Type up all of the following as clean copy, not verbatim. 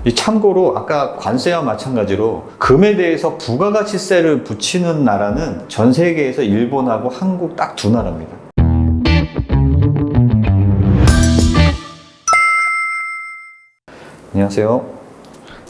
이 참고로 아까 관세와 마찬가지로 금에 대해서 부가가치세를 붙이는 나라는 전 세계에서 일본하고 한국 딱 두 나라입니다. 안녕하세요.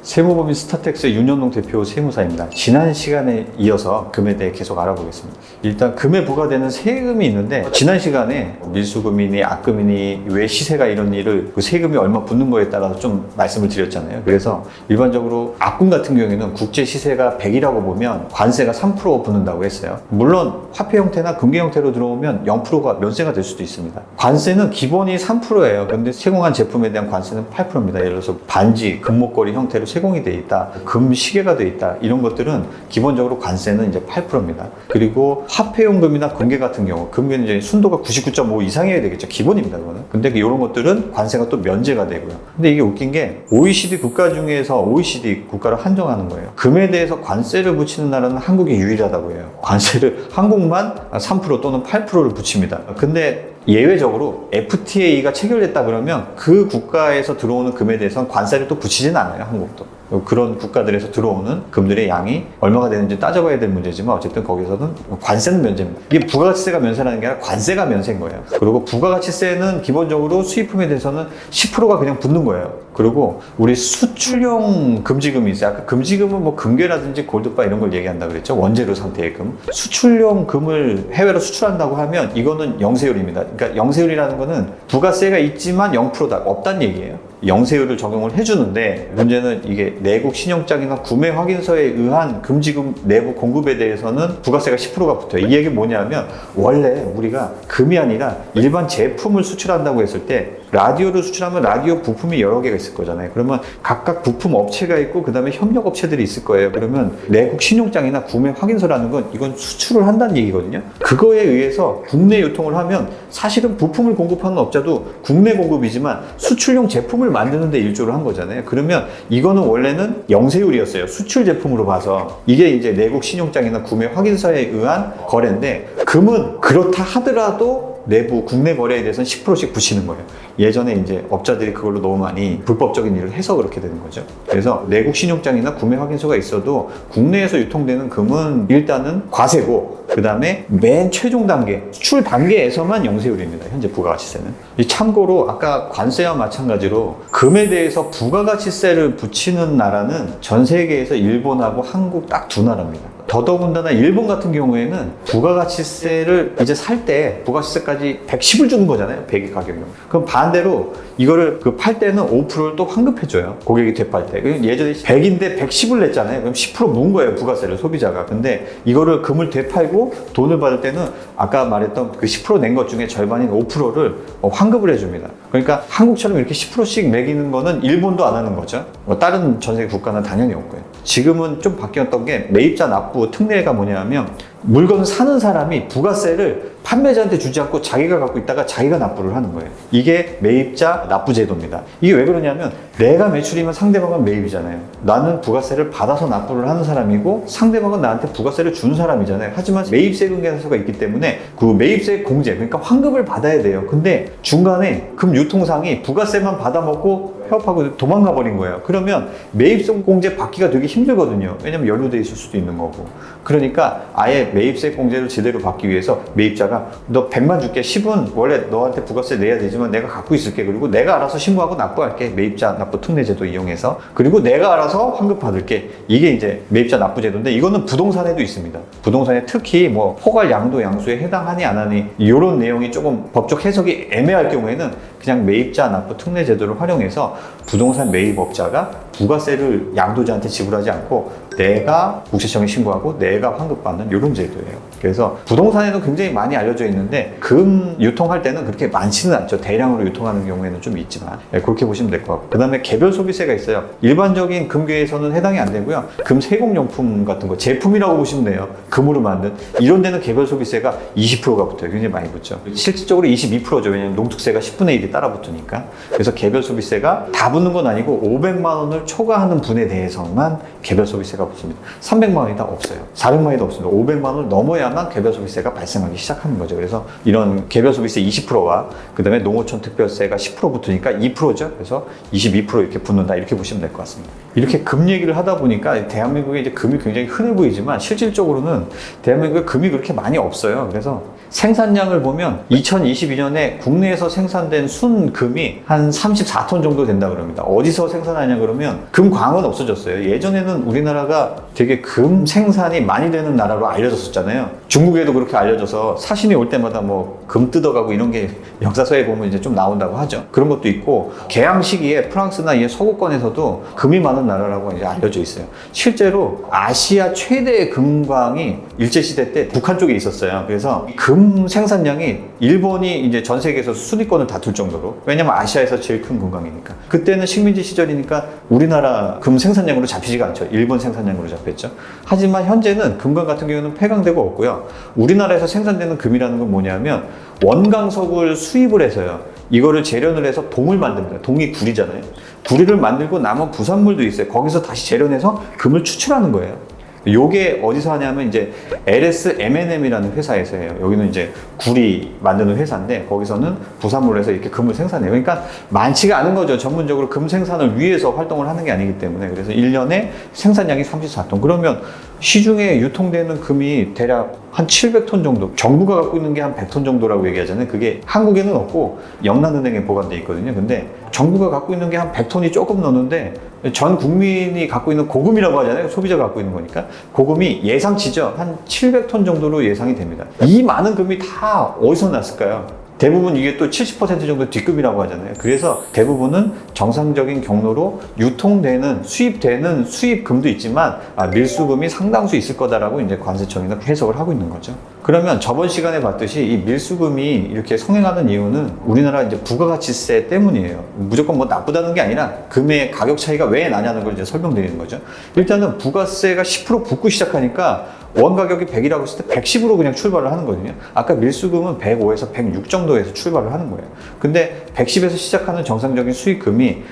세무법인 스타텍스의 윤현동 대표 세무사입니다. 지난 시간에 이어서 금에 대해 계속 알아보겠습니다. 일단 금에 부과되는 세금이 있는데 지난 시간에 밀수금이니 악금이니 왜 시세가 이런 일을 그 세금이 얼마 붙는 거에 따라서 좀 말씀을 드렸잖아요. 그래서 일반적으로 악금 같은 경우에는 국제 시세가 100이라고 보면 관세가 3% 붙는다고 했어요. 물론 화폐 형태나 금괴 형태로 들어오면 0%가 면세가 될 수도 있습니다. 관세는 기본이 3%예요. 근데 세공한 제품에 대한 관세는 8%입니다. 예를 들어서 반지, 금목걸이 형태로 세공이 돼 있다, 금 시계가 돼 있다, 이런 것들은 기본적으로 관세는 이제 8%입니다. 그리고 화폐용 금이나 금괴 같은 경우, 금괴는 이제 순도가 99.5 이상이어야 되겠죠. 기본입니다, 그거는. 근데 이런 것들은 관세가 또 면제가 되고요. 근데 이게 웃긴 게 OECD 국가 중에서 OECD 국가를 한정하는 거예요. 금에 대해서 관세를 붙이는 나라는 한국이 유일하다고 해요. 관세를 한국만 3% 또는 8%를 붙입니다. 근데 예외적으로 FTA가 체결됐다 그러면 그 국가에서 들어오는 금에 대해서는 관세를 또 붙이진 않아요, 한국도. 그런 국가들에서 들어오는 금들의 양이 얼마가 되는지 따져봐야 될 문제지만 어쨌든 거기서는 관세는 면제입니다. 이게 부가가치세가 면세라는 게 아니라 관세가 면세인 거예요. 그리고 부가가치세는 기본적으로 수입품에 대해서는 10%가 그냥 붙는 거예요. 그리고 우리 수출용 금지금이 있어요. 아까 금지금은 뭐 금괴라든지 골드바 이런 걸 얘기한다 그랬죠. 원재료 상태의 금. 수출용 금을 해외로 수출한다고 하면 이거는 영세율입니다. 그러니까 영세율이라는 거는 부가세가 있지만 0%다. 없다는 얘기예요. 영세율을 적용을 해주는데 문제는 이게 내국 신용장이나 구매 확인서에 의한 금지금 내부 공급에 대해서는 부가세가 10%가 붙어요. 이 얘기 뭐냐면 원래 우리가 금이 아니라 일반 제품을 수출한다고 했을 때 라디오를 수출하면 라디오 부품이 여러 개가 있을 거잖아요. 그러면 각각 부품 업체가 있고 그 다음에 협력 업체들이 있을 거예요. 그러면 내국 신용장이나 구매 확인서라는 건 이건 수출을 한다는 얘기거든요. 그거에 의해서 국내 유통을 하면 사실은 부품을 공급하는 업자도 국내 공급이지만 수출용 제품을 만드는데 일조를 한 거잖아요. 그러면 이거는 원래는 영세율이었어요. 수출 제품으로 봐서. 이게 이제 내국 신용장이나 구매 확인서에 의한 거래인데 금은 그렇다 하더라도 내부 국내 거래에 대해서는 10%씩 붙이는 거예요. 예전에 이제 업자들이 그걸로 너무 많이 불법적인 일을 해서 그렇게 되는 거죠. 그래서 내국 신용장이나 구매 확인서가 있어도 국내에서 유통되는 금은 일단은 과세고 그 다음에 맨 최종 단계, 수출 단계에서만 영세율입니다. 현재 부가가치세는. 참고로 아까 관세와 마찬가지로 금에 대해서 부가가치세를 붙이는 나라는 전 세계에서 일본하고 한국 딱 두 나라입니다. 더더군다나 일본 같은 경우에는 부가가치세를 이제 살 때 부가가치세까지 110을 주는 거잖아요. 100의 가격이면. 그럼 반대로 이거를 팔 때는 5%를 또 환급해줘요. 고객이 되팔 때. 예전에 100인데 110을 냈잖아요. 그럼 10% 문 거예요. 부가세를 소비자가. 근데 이거를 금을 되팔고 돈을 받을 때는 아까 말했던 그 10% 낸 것 중에 절반인 5%를 환급을 해줍니다. 그러니까 한국처럼 이렇게 10%씩 매기는 거는 일본도 안 하는 거죠. 다른 전 세계 국가는 당연히 없고요. 지금은 좀 바뀌었던 게 매입자 납부 특례가 뭐냐면 물건을 사는 사람이 부가세를 판매자한테 주지 않고 자기가 갖고 있다가 자기가 납부를 하는 거예요. 이게 매입자 납부 제도입니다. 이게 왜 그러냐면 내가 매출이면 상대방은 매입이잖아요. 나는 부가세를 받아서 납부를 하는 사람이고 상대방은 나한테 부가세를 준 사람이잖아요. 하지만 매입세금계산서가 있기 때문에 그 매입세 공제, 그러니까 환급을 받아야 돼요. 근데 중간에 금 유통상이 부가세만 받아먹고 폐업하고 도망가 버린 거예요. 그러면 매입세 공제 받기가 되게 힘들거든요. 왜냐면 연루돼 있을 수도 있는 거고. 그러니까 아예 매입세 공제를 제대로 받기 위해서 매입자가 너 100만 줄게. 10은 원래 너한테 부가세 내야 되지만 내가 갖고 있을게. 그리고 내가 알아서 신고하고 납부할게. 매입자 납부 특례제도 이용해서. 그리고 내가 알아서 환급 받을게. 이게 이제 매입자 납부 제도인데 이거는 부동산에도 있습니다. 부동산에 특히 뭐 포괄 양도 양수에 해당하니 안 하니 이런 내용이 조금 법적 해석이 애매할 경우에는 그냥 매입자 납부 특례 제도를 활용해서 부동산 매입업자가 부가세를 양도자한테 지불하지 않고 내가 국세청에 신고하고 내가 환급받는 이런 제도예요. 그래서 부동산에도 굉장히 많이 알려져 있는데 금 유통할 때는 그렇게 많지는 않죠. 대량으로 유통하는 경우에는 좀 있지만 그렇게 보시면 될 것 같고, 그 다음에 개별 소비세가 있어요. 일반적인 금괴에서는 해당이 안 되고요. 금 세공용품 같은 거 제품이라고 보시면 돼요. 금으로 만든 이런 데는 개별 소비세가 20%가 붙어요. 굉장히 많이 붙죠. 실질적으로 22%죠. 왜냐하면 농특세가 10분의 1이 따라 붙으니까. 그래서 개별 소비세가 다 붙는 건 아니고 500만 원을 원을 초과하는 분에 대해서만 개별 소비세가 붙습니다. 300만 원이 다 없어요. 400만 원이 다 없습니다. 500만 원을 넘어야만 개별 소비세가 발생하기 시작하는 거죠. 그래서 이런 개별 소비세 20%와 그 다음에 농어촌 특별세가 10% 붙으니까 2%죠. 그래서 22% 이렇게 붙는다. 이렇게 보시면 될 것 같습니다. 이렇게 금 얘기를 하다 보니까 대한민국에 이제 금이 굉장히 흔해 보이지만 실질적으로는 대한민국에 금이 그렇게 많이 없어요. 그래서 생산량을 보면 2022년에 국내에서 생산된 순금이 한 34톤 정도 된다 그럽니다. 어디서 생산하냐 그러면 금광은 없어졌어요. 예전에는 우리나라가 되게 금 생산이 많이 되는 나라로 알려졌었잖아요. 중국에도 그렇게 알려져서 사신이 올 때마다 뭐 금 뜯어가고 이런 게 역사서에 보면 이제 좀 나온다고 하죠. 그런 것도 있고 개항 시기에 프랑스나 이 서구권에서도 금이 많은 나라라고 이제 알려져 있어요. 실제로 아시아 최대의 금광이 일제시대 때 북한 쪽에 있었어요. 그래서 금 생산량이 일본이 이제 전 세계에서 순위권을 다툴 정도로, 왜냐면 아시아에서 제일 큰 금광이니까. 그때는 식민지 시절이니까 우리나라 금 생산량으로 잡히지가 않죠. 일본 생산량으로 잡혔죠. 하지만 현재는 금광 같은 경우는 폐광되고 없고요. 우리나라에서 생산되는 금이라는 건 뭐냐면 원광석을 수입을 해서요. 이거를 재련을 해서 동을 만듭니다. 동이 구리잖아요. 구리를 만들고 남은 부산물도 있어요. 거기서 다시 재련해서 금을 추출하는 거예요. 요게 어디서 하냐면 이제 LS M&M이라는 회사에서 해요. 여기는 이제 구리 만드는 회사인데 거기서는 부산물을 해서 이렇게 금을 생산해요. 그러니까 많지가 않은 거죠. 전문적으로 금 생산을 위해서 활동을 하는 게 아니기 때문에. 그래서 1년에 생산량이 34톤. 그러면 시중에 유통되는 금이 대략 한 700톤 정도, 정부가 갖고 있는 게 한 100톤 정도라고 얘기하잖아요. 그게 한국에는 없고 영란은행에 보관돼 있거든요. 근데 정부가 갖고 있는 게 한 100톤이 조금 넘는데 전 국민이 갖고 있는 고금이라고 하잖아요. 소비자가 갖고 있는 거니까. 고금이 예상치죠. 한 700톤 정도로 예상이 됩니다. 이 많은 금이 다 어디서 났을까요? 대부분 이게 또 70% 정도 뒷급이라고 하잖아요. 그래서 대부분은 정상적인 경로로 유통되는, 수입되는 수입금도 있지만 밀수금이 상당수 있을 거다라고 이제 관세청에서 해석을 하고 있는 거죠. 그러면 저번 시간에 봤듯이 이 밀수금이 이렇게 성행하는 이유는 우리나라 이제 부가가치세 때문이에요. 무조건 뭐 나쁘다는 게 아니라 금의 가격 차이가 왜 나냐는 걸 이제 설명드리는 거죠. 일단은 부가세가 10% 붙고 시작하니까 원 가격이 100이라고 했을 때 110으로 그냥 출발을 하는 거거든요. 아까 밀수금은 105에서 106 정도에서 출발을 하는 거예요. 근데 110에서 시작하는 정상적인 수익금이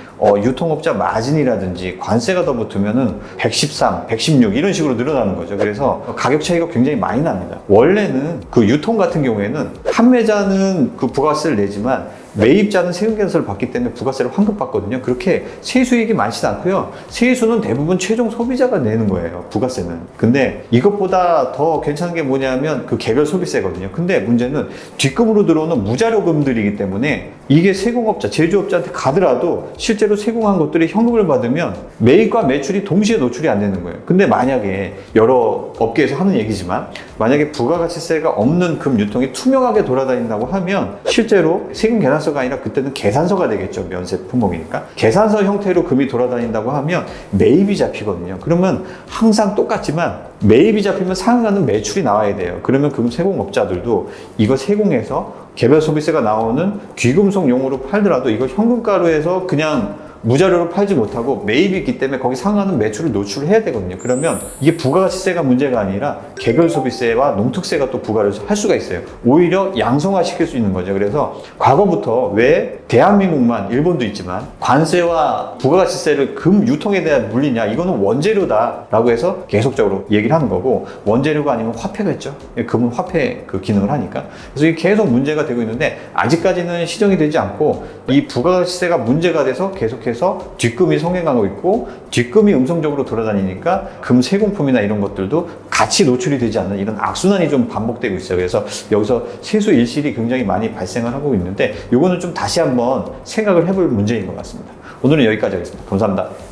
유통업자 마진이라든지 관세가 더 붙으면은 113, 116 이런 식으로 늘어나는 거죠. 그래서 가격 차이가 굉장히 많이 납니다. 원래는 그 유통 같은 경우에는 판매자는 그 부가세를 내지만 매입자는 세금 개선을 받기 때문에 부가세를 환급받거든요. 그렇게 세수익이 많지는 않고요. 세수는 대부분 최종 소비자가 내는 거예요. 부가세는. 근데 이것보다 더 괜찮은 게 뭐냐면 그 개별 소비세거든요. 근데 문제는 뒷금으로 들어오는 무자료금들이기 때문에 이게 세공업자, 제조업자한테 가더라도 실제로 세공한 것들이 현금을 받으면 매입과 매출이 동시에 노출이 안 되는 거예요. 근데 만약에 여러 업계에서 하는 얘기지만 만약에 부가가치세가 없는 금 유통이 투명하게 돌아다닌다고 하면 실제로 세금 계산서가 아니라 그때는 계산서가 되겠죠. 면세 품목이니까. 계산서 형태로 금이 돌아다닌다고 하면 매입이 잡히거든요. 그러면 항상 똑같지만 매입이 잡히면 상응하는 매출이 나와야 돼요. 그러면 금 세공업자들도 이거 세공해서 개별 소비세가 나오는 귀금속용으로 팔더라도 이걸 현금가로 해서 그냥 무자료로 팔지 못하고 매입이 있기 때문에 거기 상하는 매출을 노출을 해야 되거든요. 그러면 이게 부가가치세가 문제가 아니라 개별 소비세와 농특세가 또 부과를 할 수가 있어요. 오히려 양성화 시킬 수 있는 거죠. 그래서 과거부터 왜 대한민국만, 일본도 있지만 관세와 부가가치세를 금 유통에 대한 물리냐, 이거는 원재료다라고 해서 계속적으로 얘기를 하는 거고, 원재료가 아니면 화폐가 있죠. 금은 화폐 그 기능을 하니까. 그래서 이게 계속 문제가 되고 있는데 아직까지는 시정이 되지 않고 이 부가가치세가 문제가 돼서 계속해서 뒷금이 성행하고 있고 뒷금이 음성적으로 돌아다니니까 금 세공품이나 이런 것들도 같이 노출이 되지 않는 이런 악순환이 좀 반복되고 있어요. 그래서 여기서 세수 일실이 굉장히 많이 발생을 하고 있는데 이거는 좀 다시 한번 생각을 해볼 문제인 것 같습니다. 오늘은 여기까지 하겠습니다. 감사합니다.